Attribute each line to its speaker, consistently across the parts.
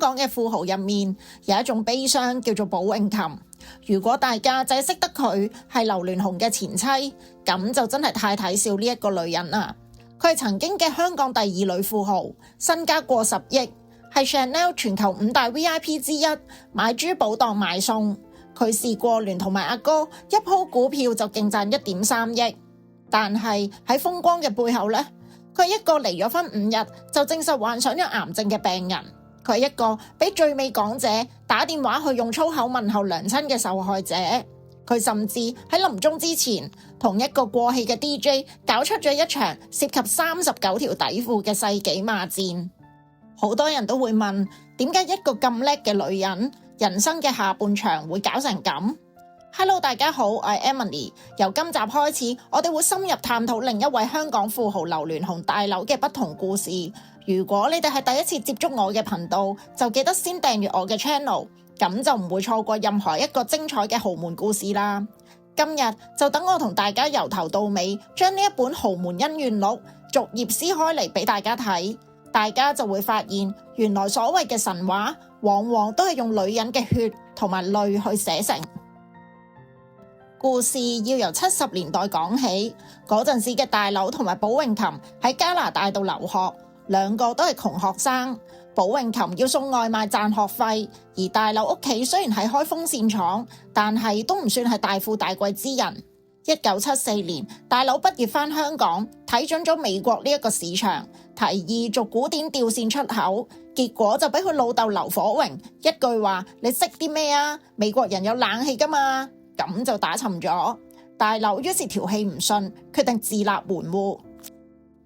Speaker 1: 港嘅富豪入面有一種悲傷叫做寶詠琴。如果大家淨係識得佢係劉鑾雄嘅前妻，咁就真係太睇小呢一個女人啦。佢係曾經嘅香港第2女富豪，身家過10億，係 Chanel 全球5大 VIP 之一，買珠寶當買餸。佢試過聯同埋阿哥一鋪股票就勁賺1.3億，但係喺風光嘅背後呢，佢係一個離咗婚5日就證實患上咗癌症嘅病人。佢係一個俾最美港姐打電話去用粗口問候娘親嘅受害者。佢甚至喺臨終之前同一個過氣嘅 DJ 搞出咗一場涉及39條底褲嘅世紀罵戰。好多人都會問，點解一個咁叻嘅女人，人生嘅下半場會搞成咁？Hello， 大家好，我係 Emily。由今集開始，我哋會深入探討另一位香港富豪劉鑾雄大劉嘅不同故事。如果你哋係第一次接觸我嘅頻道，就記得先訂閱我嘅 channel， 咁就唔會錯過任何一個精彩嘅豪門故事啦。今日就等我同大家由頭到尾，將呢一本豪門恩怨錄逐頁撕開嚟俾大家睇，大家就會發現，原來所謂嘅神話，往往都係用女人嘅血同埋淚去寫成。故事要由70年代講起，嗰陣時嘅大劉同埋寶詠琴喺加拿大度留學，兩個都係窮學生。寶詠琴要送外賣賺學費，而大劉屋企雖然係開風扇廠，但係都唔算係大富大貴之人。1974年，大劉畢業返香港，睇準咗美國呢一個市場，提議做古典吊扇出口，結果就俾佢老豆劉火榮一句話：你識啲咩啊？美國人有冷氣㗎嘛？咁就打沉咗。大劉於是條氣唔順，決定自立門戶。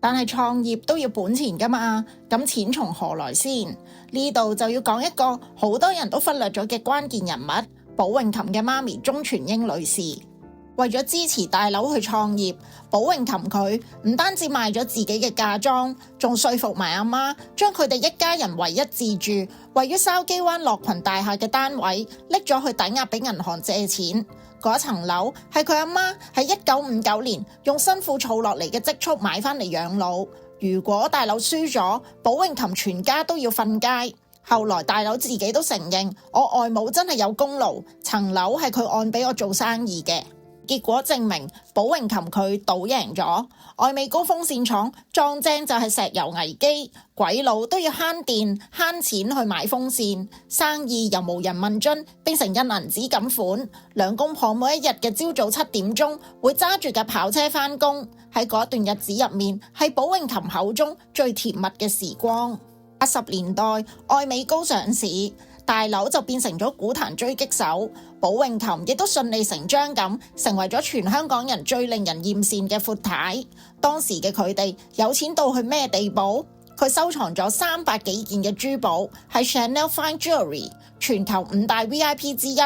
Speaker 1: 但係創業都要本錢㗎嘛，咁錢從何來先？呢度就要講一個好多人都忽略咗嘅關鍵人物——寶詠琴嘅媽咪鍾全英女士。為咗支持大劉去創業，寶詠琴佢唔單止賣咗自己嘅嫁妝，仲說服埋阿媽將佢哋一家人唯一自住位於筲箕灣樂群大廈嘅單位拎咗去抵押俾銀行借錢。嗰層樓係佢阿媽喺1959年用辛苦儲落嚟嘅積蓄買翻嚟養老。如果大劉輸咗，寶詠琴全家都要瞓街。後來大劉自己都承認，我外母真係有功勞，層樓係佢按俾我做生意嘅。結果證明，寶詠琴佢賭贏咗。愛美高風扇廠撞正就係石油危機，鬼佬都要慳電慳錢去買風扇，生意由無人問津變成印銀紙咁款。兩公婆每一日嘅朝早7點鐘會揸住架跑車返工，喺嗰段日子入面係寶詠琴口中最甜蜜嘅時光。80年代愛美高上市，大劉就變成咗股壇狙擊手，寶詠琴亦都順理成章咁成為咗全香港人最令人艷羨嘅闊太。當時嘅佢哋有錢到去咩地步？佢收藏咗300幾件嘅珠寶，係 Chanel Fine Jewelry 全球5大 VIP 之一。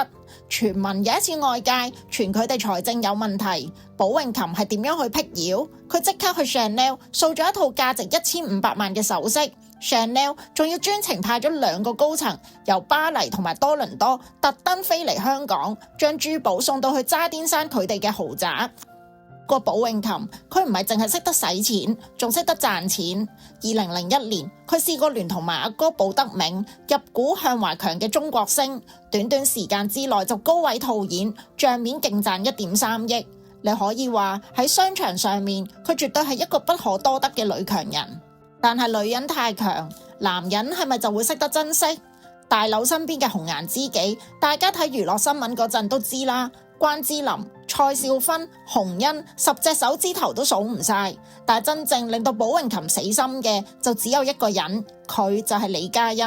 Speaker 1: 傳聞有一次外界傳佢哋財政有問題，寶詠琴係點樣去闢謠？佢即刻去 Chanel 掃咗一套價值1500萬嘅首飾。Chanel 仲要專程派咗2個高層由巴黎同埋多倫多特登飛嚟香港，將珠寶送到去渣甸山佢哋嘅豪宅。個寶詠琴佢唔係淨係識得使錢，仲識得賺錢。2001年佢試過聯同埋阿哥寶德銘入股向華強嘅中國星，短短時間之內就高位套現，賬面勁賺1.3億。你可以話喺商場上面，佢絕對係一個不可多得嘅女強人。但係女人太強，男人係咪就會識得珍惜？大劉身邊嘅紅顏知己，大家睇娛樂新聞嗰陣都知啦，關之琳、蔡少芬、洪欣10隻手指頭都數唔晒。但係真正令到寶詠琴死心嘅就只有一個人，佢就係李嘉欣。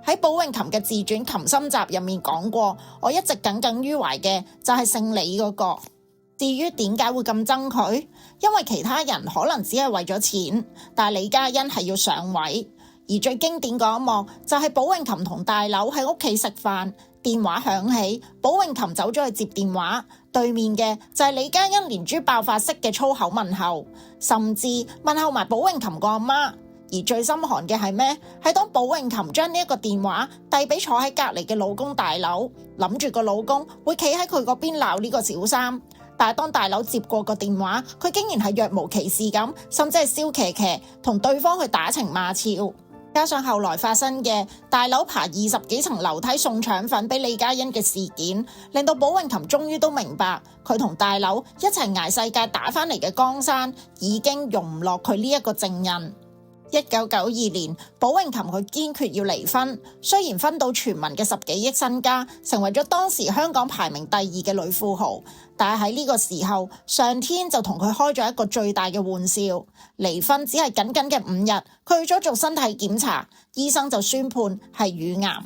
Speaker 1: 喺寶詠琴嘅自傳《琴心集》入面講過，我一直耿耿於懷嘅就係姓李嗰個。至於點解會咁憎佢？因為其他人可能只係為咗錢，但係李嘉欣係要上位。而最經典嗰一幕就係寶詠琴同大劉喺屋企食飯，電話響起，寶詠琴走咗去接電話，對面嘅就係李嘉欣連珠爆發式嘅粗口問候，甚至問候埋寶詠琴個阿媽。而最心寒嘅係咩？係當寶詠琴將呢一個電話遞俾坐喺隔籬嘅老公大劉，諗住個老公會企喺佢嗰邊鬧呢個小三。但係當大劉接過個電話，佢竟然係若無其事咁，甚至係笑騎騎同對方去打情罵俏。加上後來發生嘅大樓爬20幾層樓梯送腸粉俾李嘉欣嘅事件，令到寶詠琴終於都明白，佢同大樓一齊捱世界打返嚟嘅江山已經容唔落佢呢一個正人。1992年，寶詠琴佢堅決要離婚，雖然分到傳聞嘅10幾億身家，成為咗當時香港排名第2嘅女富豪，但係喺呢個時候，上天就同佢開咗一個最大嘅玩笑，離婚只係僅僅嘅5日，佢去咗做身體檢查，醫生就宣判係乳癌。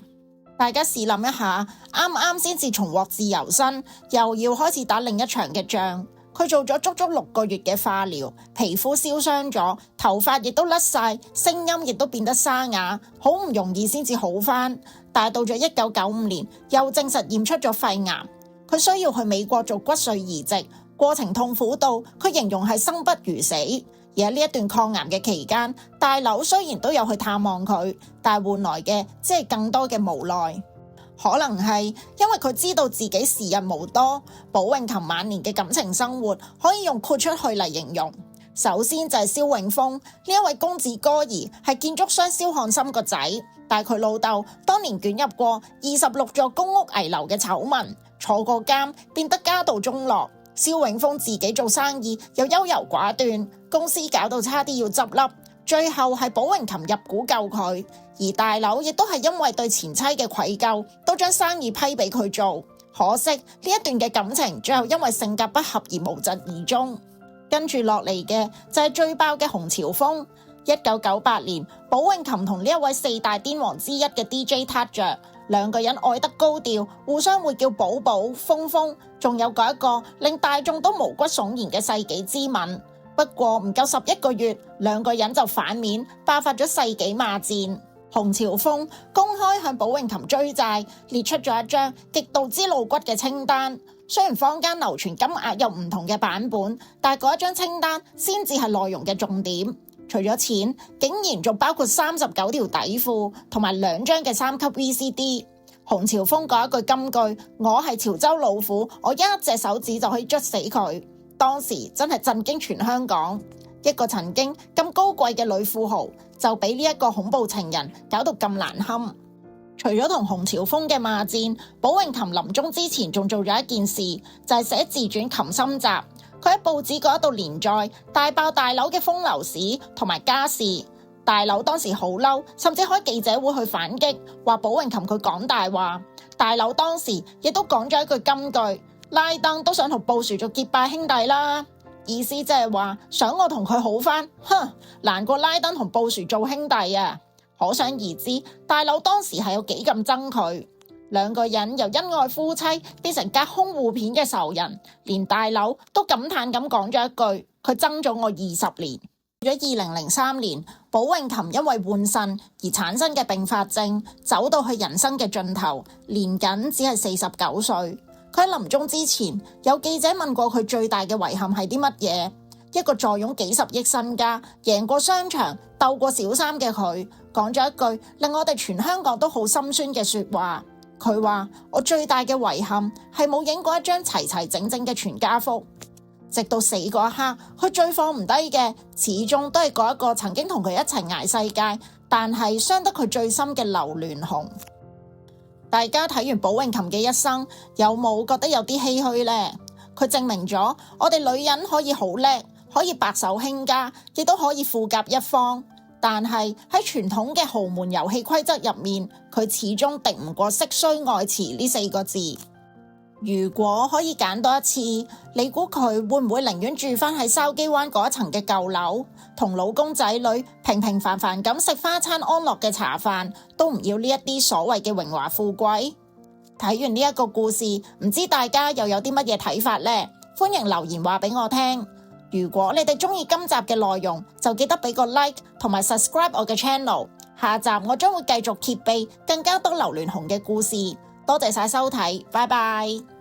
Speaker 1: 大家試諗一下，啱啱先至重獲自由身，又要開始打另一場嘅仗。佢做咗足足6個月嘅化療，皮膚燒傷咗，頭髮亦都甩晒，聲音亦都變得沙啞，好唔容易先至好返。但係到咗1995年，又證實驗出咗肺癌，佢需要去美國做骨髓移植，過程痛苦到佢形容係生不如死。而喺呢一段抗癌嘅期間，大樓雖然都有去探望佢，但係換來嘅只係更多嘅無奈。可能係因為佢知道自己時日無多，寶詠琴晚年嘅感情生活可以用豁出去嚟形容。首先就係蕭永豐呢一位公子哥兒，係建築商蕭漢森個仔，但係佢老豆當年捲入過26座公屋危樓嘅醜聞，坐過監，變得家道中落。蕭永豐自己做生意又優柔寡斷，公司搞到差啲要執笠，最後係寶詠琴入股救佢。而大樓亦都係因為對前妻嘅愧疚，都將生意批俾佢做。可惜呢一段嘅感情最後因為性格不合而無疾而終。跟住落嚟嘅就係最爆嘅洪朝豐。1998年，寶詠琴同呢一位4大癲王之一嘅 DJ 撻着，兩個人愛得高調，互相會叫寶寶、豐豐，仲有嗰一個令大眾都毛骨悚然嘅世紀之吻。不過唔夠11個月，兩個人就反面，爆發咗世紀罵戰。洪朝豐公開向寶詠琴追債，列出咗一張極度之露骨嘅清單。雖然坊間流傳金額有唔同嘅版本，但係嗰一張清單先至係內容嘅重點。除咗錢，竟然仲包括39條底褲同埋2張嘅3級 VCD。洪朝豐講一句金句：我係潮州老虎，我一隻手指就可以捽死佢。當時真係震驚全香港。一個曾經咁高貴嘅女富豪，就俾呢一個恐怖情人搞到咁難堪。除咗同洪朝豐嘅罵戰，寶詠琴臨終之前仲做咗一件事，就係寫自傳《琴心集》。佢喺報紙嗰度連載，大爆大樓嘅風流史同埋家事。大樓當時好嬲，甚至開記者會去反擊，話寶詠琴佢講大話。大樓當時亦都講咗一句金句：拉登都想同布殊做結拜兄弟啦。意思即係話想我同佢好返，難過拉登同布殊做兄弟啊！可想而知，大樓當時係有幾咁憎佢。兩個人由恩愛夫妻變成隔空互片嘅仇人，連大樓都感嘆咁講咗一句：佢憎咗我20年。到咗2003年，寶詠琴因為換腎而產生嘅併發症，走到去人生嘅盡頭，年僅只係49歲。佢喺臨終之前，有記者問過佢最大嘅遺憾係啲乜嘢？一個坐擁幾十億身家、贏過商場、鬥過小三嘅佢，講咗一句令我哋全香港都好心酸嘅說話。佢話：我最大嘅遺憾係冇影過一張齊齊整整嘅全家福。直到死嗰一刻，佢最放唔低嘅，始終都係嗰一個曾經同佢一齊捱世界，但係傷得佢最深嘅劉鑾雄。大家睇完寶詠琴嘅一生，有冇覺得有啲唏噓呢？佢證明咗我哋女人可以好叻，可以白手興家，亦都可以富甲一方。但係喺傳統嘅豪門遊戲規則入面，佢始終敵唔過色衰愛弛呢4個字。如果可以揀多一次，你估佢會唔會寧願住返喺筲箕灣嗰一層嘅舊樓，同老公仔女平平凡凡咁食花餐安樂嘅茶飯，都唔要呢一啲所謂嘅榮華富貴？睇完呢一個故事，唔知大家又有啲乜嘢睇法呢？歡迎留言話俾我聽。如果你哋中意今集嘅內容，就記得俾個 like 同埋 subscribe 我嘅 channel。下集我將會繼續揭秘更加多劉鑾雄嘅故事。多謝晒收睇，拜拜。